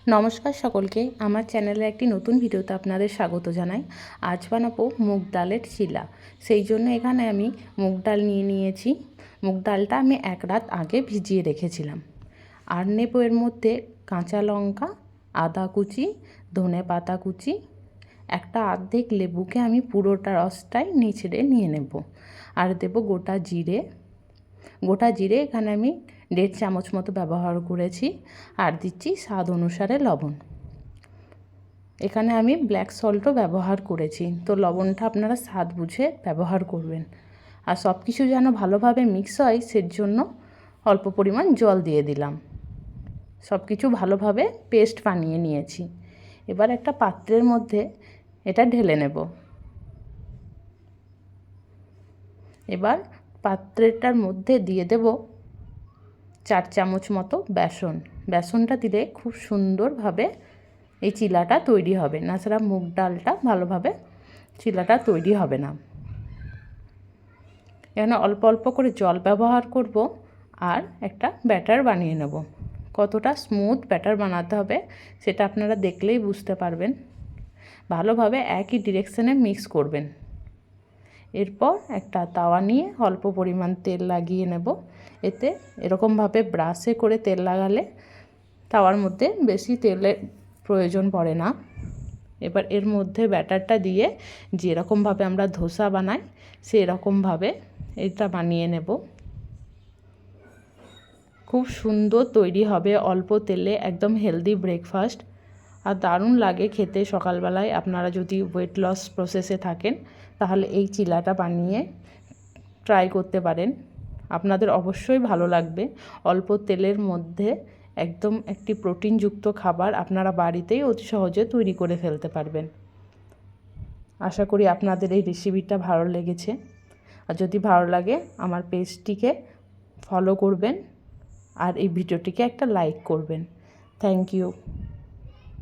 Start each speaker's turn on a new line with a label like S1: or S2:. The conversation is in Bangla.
S1: নমস্কার সকলকে, আমার চ্যানেলে একটি নতুন ভিডিওতে আপনাদের স্বাগত জানাই। আজ বানাবো মুগ ডালের চিলা। সেই জন্য এখানে আমি মুগ ডাল নিয়ে নিয়েছি। মুগ ডালটা আমি এক রাত আগে ভিজিয়ে রেখেছিলাম। আর নেব এর মধ্যে কাঁচা লঙ্কা, আদা কুচি, ধনে পাতা কুচি, একটা অর্ধেক লেবুকে আমি পুরোটা রসটাই নিচড়ে নিয়ে নেব। আর দেব গোটা জিরে। গোটা জিরে এখানে আমি 1.5 চামচ মতো ব্যবহার করেছি। আর দিচ্ছি স্বাদ অনুসারে লবণ। এখানে আমি ব্ল্যাক সল্টও ব্যবহার করেছি, তো লবণটা আপনারা স্বাদ বুঝে ব্যবহার করবেন। আর সব কিছু যেন ভালোভাবে মিক্স হয় সেজন্য অল্প পরিমাণ জল দিয়ে দিলাম। সব কিছু ভালোভাবে পেস্ট বানিয়ে নিয়েছি। এবার একটা পাত্রের মধ্যে এটা ঢেলে নেব। এবার পাত্রটার মধ্যে দিয়ে দেব 4 চামচ মতো বেসন। বেসনটা দিলে খুব সুন্দরভাবে এই চিলাটা তৈরি হবে, না ছাড়া মুগ ডালটা ভালোভাবে চিলাটা তৈরি হবে না। এখানে অল্প অল্প করে জল ব্যবহার করব আর একটা ব্যাটার বানিয়ে নেব। কতটা স্মুথ ব্যাটার বানাতে হবে সেটা আপনারা দেখলেই বুঝতে পারবেন। ভালোভাবে একই ডিরেকশনে মিক্স করবেন। এরপর একটা তাওয়া নিয়ে অল্প পরিমাণ তেল লাগিয়ে নেব। এতে এরকমভাবে ব্রাশে করে তেল লাগালে তাওয়ার মধ্যে বেশি তেলের প্রয়োজন পড়ে না। এবার এর মধ্যে ব্যাটারটা দিয়ে যেরকমভাবে আমরা ধোসা বানাই সেরকমভাবে এটা বানিয়ে নেব। খুব সুন্দর তৈরি হবে অল্প তেলে, একদম হেলদি ব্রেকফাস্ট। আর দারুণ লাগে খেতে সকালবেলায়। আপনারা যদি ওয়েট লস প্রসেসে থাকেন তাহলে এই চিলাটা বানিয়ে ট্রাই করতে পারেন, আপনাদের অবশ্যই ভালো লাগবে। অল্প তেলের মধ্যে একদম একটি প্রোটিনযুক্ত খাবার আপনারা বাড়িতেই অতি সহজে তৈরি করে ফেলতে পারবেন। আশা করি আপনাদের এই রেসিপিটা ভালো লেগেছে। আর যদি ভালো লাগে আমার পেজটিকে ফলো করবেন আর এই ভিডিওটিকে একটা লাইক করবেন। Thank you.